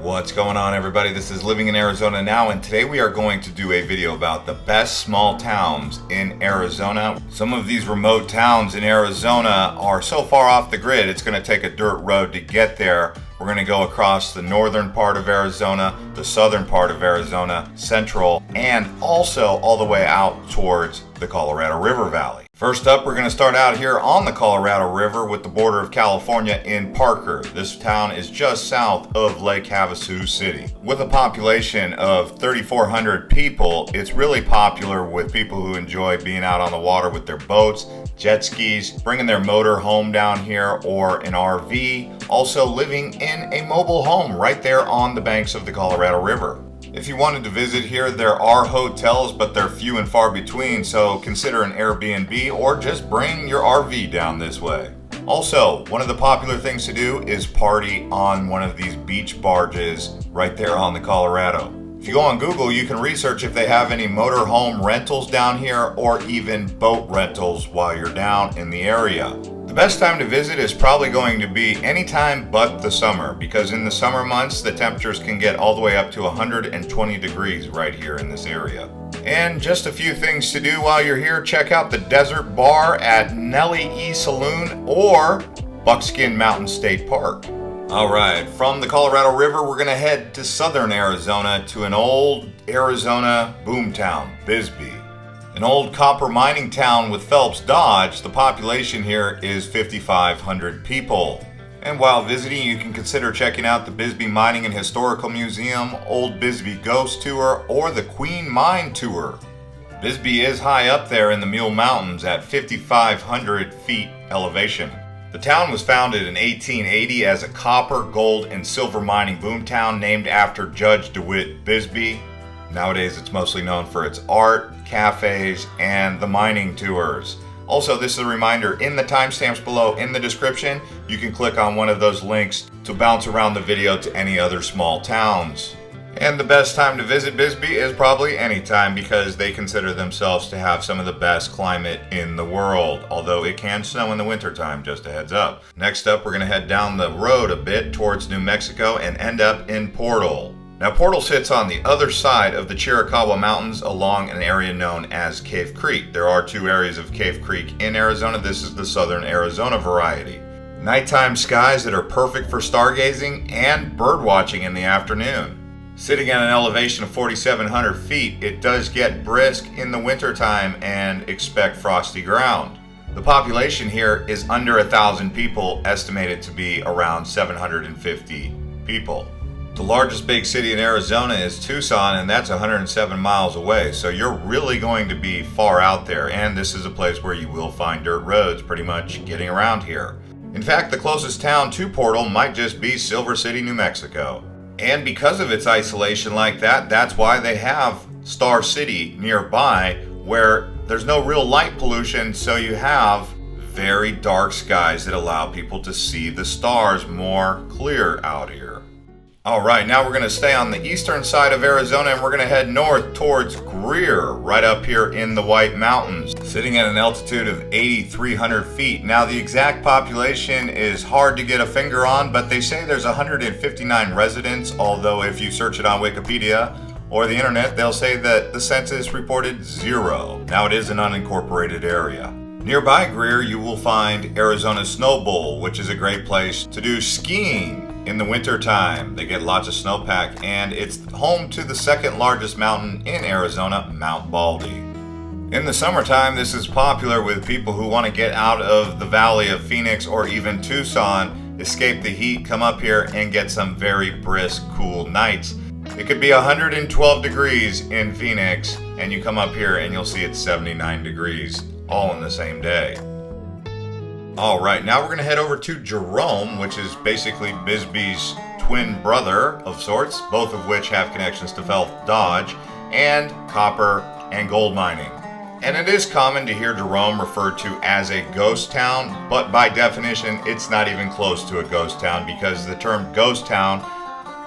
What's going on, everybody? This is Living in Arizona Now, and today we are going to do a video about the best small towns in Arizona. Some of these remote towns in Arizona are so far off the grid, it's going to take a dirt road to get there. We're going to go across the northern part of Arizona, the southern part of Arizona, central, and also all the way out towards the Colorado River Valley. First up, we're going to start out here on the Colorado River with the border of California in Parker. This town is just south of Lake Havasu City. With a population of 3,400 people, it's really popular with people who enjoy being out on the water with their boats, jet skis, bringing their motor home down here, or an RV, also living in a mobile home right there on the banks of the Colorado River. If you wanted to visit here, there are hotels, but they're few and far between, so consider an Airbnb or just bring your RV down this way. Also, one of the popular things to do is party on one of these beach barges right there on the Colorado. If you go on Google, you can research if they have any motorhome rentals down here or even boat rentals while you're down in the area. The best time to visit is probably going to be any time but the summer, because in the summer months the temperatures can get all the way up to 120 degrees right here in this area. And just a few things to do while you're here: check out the Desert Bar at Nellie E Saloon or Buckskin Mountain State Park. Alright, from the Colorado River we're going to head to southern Arizona to an old Arizona boomtown, Bisbee. An old copper mining town with Phelps Dodge, the population here is 5,500 people. And while visiting, you can consider checking out the Bisbee Mining and Historical Museum, Old Bisbee Ghost Tour, or the Queen Mine Tour. Bisbee is high up there in the Mule Mountains at 5,500 feet elevation. The town was founded in 1880 as a copper, gold, and silver mining boomtown named after Judge DeWitt Bisbee. Nowadays, it's mostly known for its art, cafes, and the mining tours. Also, this is a reminder, in the timestamps below in the description, you can click on one of those links to bounce around the video to any other small towns. And the best time to visit Bisbee is probably any time, because they consider themselves to have some of the best climate in the world, although it can snow in the wintertime, just a heads up. Next up, we're going to head down the road a bit towards New Mexico and end up in Portal. Now, Portal sits on the other side of the Chiricahua Mountains along an area known as Cave Creek. There are two areas of Cave Creek in Arizona. This is the southern Arizona variety. Nighttime skies that are perfect for stargazing and bird watching in the afternoon. Sitting at an elevation of 4,700 feet, it does get brisk in the wintertime, and expect frosty ground. The population here is under 1,000 people, estimated to be around 750 people. The largest big city in Arizona is Tucson, and that's 107 miles away, so you're really going to be far out there, and this is a place where you will find dirt roads pretty much getting around here. In fact, the closest town to Portal might just be Silver City, New Mexico. And because of its isolation like that, that's why they have Star City nearby, where there's no real light pollution, so you have very dark skies that allow people to see the stars more clear out here. Alright, now we're going to stay on the eastern side of Arizona, and we're going to head north towards Greer, right up here in the White Mountains, sitting at an altitude of 8,300 feet. Now, the exact population is hard to get a finger on, but they say there's 159 residents, although if you search it on Wikipedia or the internet, they'll say that the census reported 0. Now, it is an unincorporated area. Nearby Greer, you will find Arizona Snow Bowl, which is a great place to do skiing in the winter time. They get lots of snowpack, and it's home to the second largest mountain in Arizona, Mount Baldy. In the summertime, this is popular with people who want to get out of the valley of Phoenix or even Tucson, escape the heat, come up here and get some very brisk, cool nights. It could be 112 degrees in Phoenix, and you come up here and you'll see it's 79 degrees all in the same day. Alright, now we're going to head over to Jerome, which is basically Bisbee's twin brother of sorts, both of which have connections to Phelps Dodge and copper and gold mining. And it is common to hear Jerome referred to as a ghost town, but by definition it's not even close to a ghost town, because the term ghost town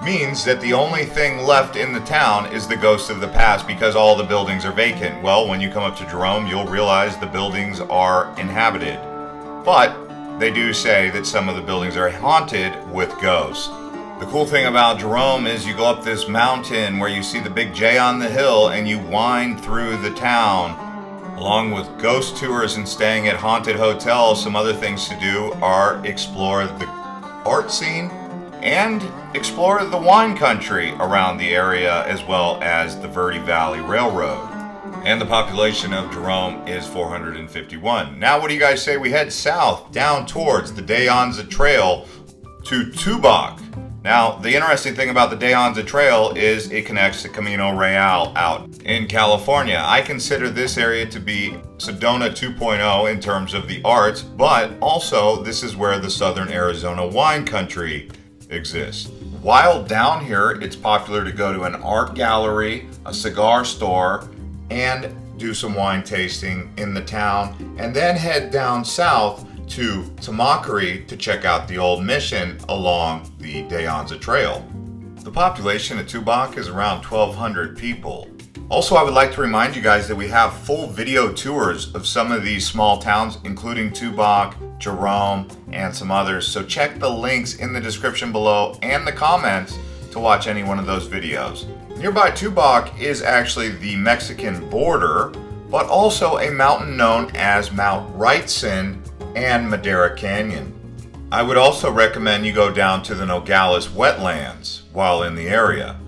means that the only thing left in the town is the ghost of the past, because all the buildings are vacant. Well, when you come up to Jerome, you'll realize the buildings are inhabited. But they do say that some of the buildings are haunted with ghosts. The cool thing about Jerome is you go up this mountain where you see the big J on the hill and you wind through the town. Along with ghost tours and staying at haunted hotels, some other things to do are explore the art scene and explore the wine country around the area, as well as the Verde Valley Railroad. And the population of Jerome is 451. Now what do you guys say we head south down towards the De Anza Trail to Tubac? Now, the interesting thing about the De Anza Trail is it connects to Camino Real out in California. I consider this area to be Sedona 2.0 in terms of the arts, but also this is where the Southern Arizona wine country exists. While down here, it's popular to go to an art gallery, a cigar store, and do some wine tasting in the town, and then head down south to Tumac to check out the old mission along the De Anza Trail. The population of Tubac is around 1,200 people. Also, I would like to remind you guys that we have full video tours of some of these small towns, including Tubac, Jerome, and some others. So check the links in the description below and the comments to watch any one of those videos. Nearby Tubac is actually the Mexican border, but also a mountain known as Mount Wrightson and Madera Canyon. I would also recommend you go down to the Nogales wetlands while in the area.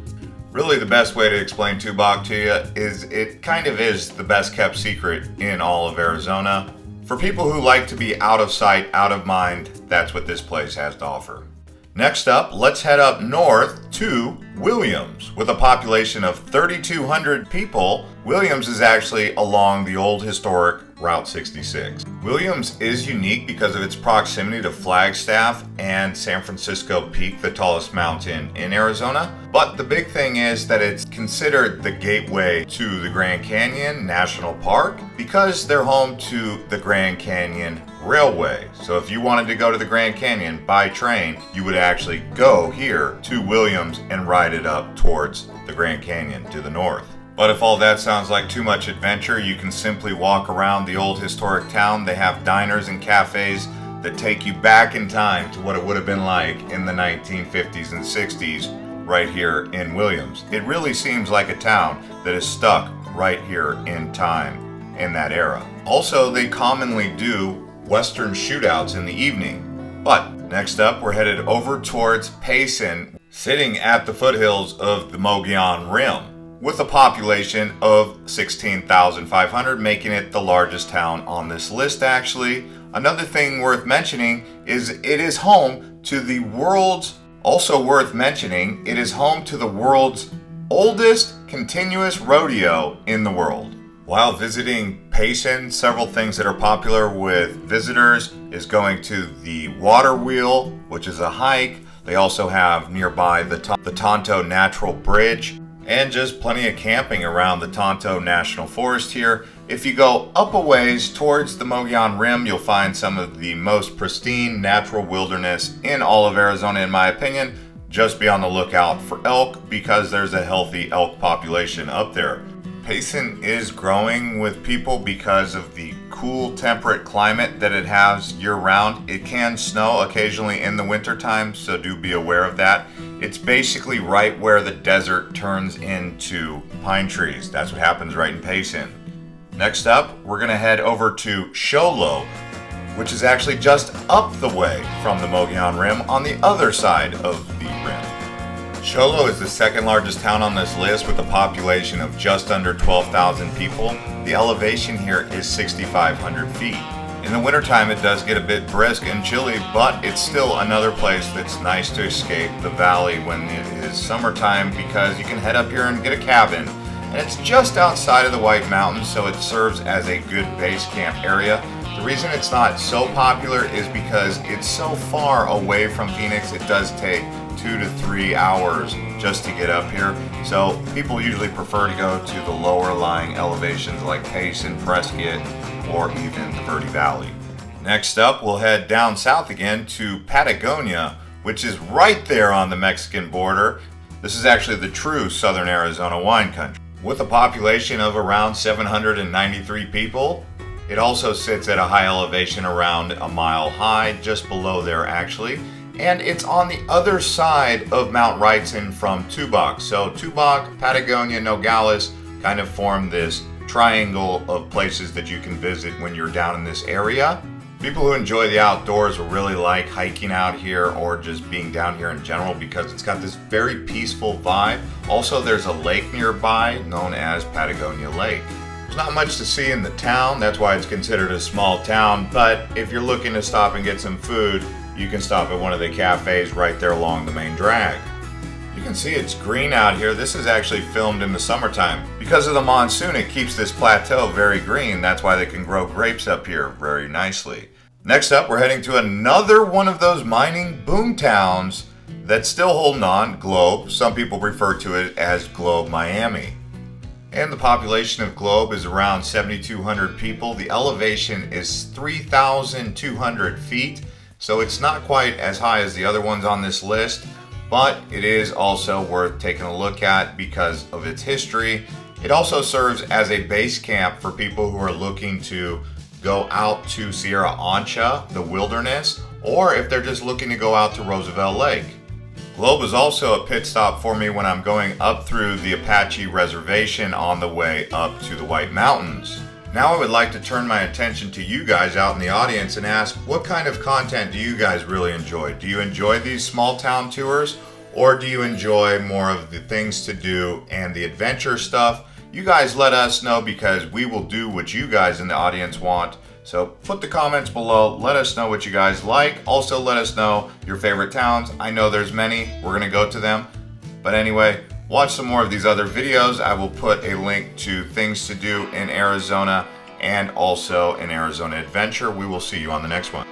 Really, the best way to explain Tubac to you is it kind of is the best kept secret in all of Arizona. For people who like to be out of sight, out of mind, that's what this place has to offer. Next up, let's head up north to Williams. With a population of 3,200 people, Williams is actually along the old historic Route 66. Williams is unique because of its proximity to Flagstaff and San Francisco Peak, the tallest mountain in Arizona. But the big thing is that it's considered the gateway to the Grand Canyon National Park because they're home to the Grand Canyon Railway. So if you wanted to go to the Grand Canyon by train, you would actually go here to Williams and ride it up towards the Grand Canyon to the north. But if all that sounds like too much adventure, you can simply walk around the old historic town. They have diners and cafes that take you back in time to what it would have been like in the 1950s and 60s right here in Williams. It really seems like a town that is stuck right here in time in that era. Also, they commonly do Western shootouts in the evening. But next up, we're headed over towards Payson, sitting at the foothills of the Mogollon Rim, with a population of 16,500, making it the largest town on this list actually. Another thing worth mentioning is it is home to the world's, also worth mentioning, it is home to the world's oldest continuous rodeo in the world. While visiting Payson, several things that are popular with visitors is going to the water wheel, which is a hike. They also have nearby the Tonto Natural Bridge, and just plenty of camping around the Tonto National Forest here. If you go up a ways towards the Mogollon Rim, you'll find some of the most pristine natural wilderness in all of Arizona, in my opinion. Just be on the lookout for elk because there's a healthy elk population up there. Payson is growing with people because of the cool, temperate climate that it has year-round. It can snow occasionally in the wintertime, so do be aware of that. It's basically right where the desert turns into pine trees. That's what happens right in Payson. Next up, we're going to head over to Showlow, which is actually just up the way from the Mogollon Rim on the other side of the rim. Showlow is the second largest town on this list with a population of just under 12,000 people. The elevation here is 6,500 feet. In the wintertime it does get a bit brisk and chilly, but it's still another place that's nice to escape the valley when it is summertime because you can head up here and get a cabin. And it's just outside of the White Mountains, so it serves as a good base camp area. The reason it's not so popular is because it's so far away from Phoenix. It does take 2 to 3 hours just to get up here. So people usually prefer to go to the lower lying elevations like Payson, Prescott, or even the Verde Valley. Next up, we'll head down south again to Patagonia, which is right there on the Mexican border. This is actually the true Southern Arizona wine country. With a population of around 793 people, it also sits at a high elevation around a mile high, just below there actually. And it's on the other side of Mount Wrightson from Tubac. So Tubac, Patagonia, Nogales kind of form this triangle of places that you can visit when you're down in this area. People who enjoy the outdoors will really like hiking out here or just being down here in general because it's got this very peaceful vibe. Also, there's a lake nearby known as Patagonia Lake. There's not much to see in the town, that's why it's considered a small town, but if you're looking to stop and get some food, you can stop at one of the cafes right there along the main drag. You can see it's green out here. This is actually filmed in the summertime. Because of the monsoon, it keeps this plateau very green. That's why they can grow grapes up here very nicely. Next up, we're heading to another one of those mining boom towns that's still holding on, Globe. Some people refer to it as Globe, Miami. And the population of Globe is around 7,200 people. The elevation is 3,200 feet. So it's not quite as high as the other ones on this list, but it is also worth taking a look at because of its history. It also serves as a base camp for people who are looking to go out to Sierra Ancha, the wilderness, or if they're just looking to go out to Roosevelt Lake. Globe is also a pit stop for me when I'm going up through the Apache Reservation on the way up to the White Mountains. Now I would like to turn my attention to you guys out in the audience and ask, what kind of content do you guys really enjoy? Do you enjoy these small town tours, or do you enjoy more of the things to do and the adventure stuff? You guys let us know because we will do what you guys in the audience want. So put the comments below, let us know what you guys like. Also let us know your favorite towns. I know there's many, we're gonna go to them. But anyway, watch some more of these other videos. I will put a link to things to do in Arizona and also an Arizona adventure. We will see you on the next one.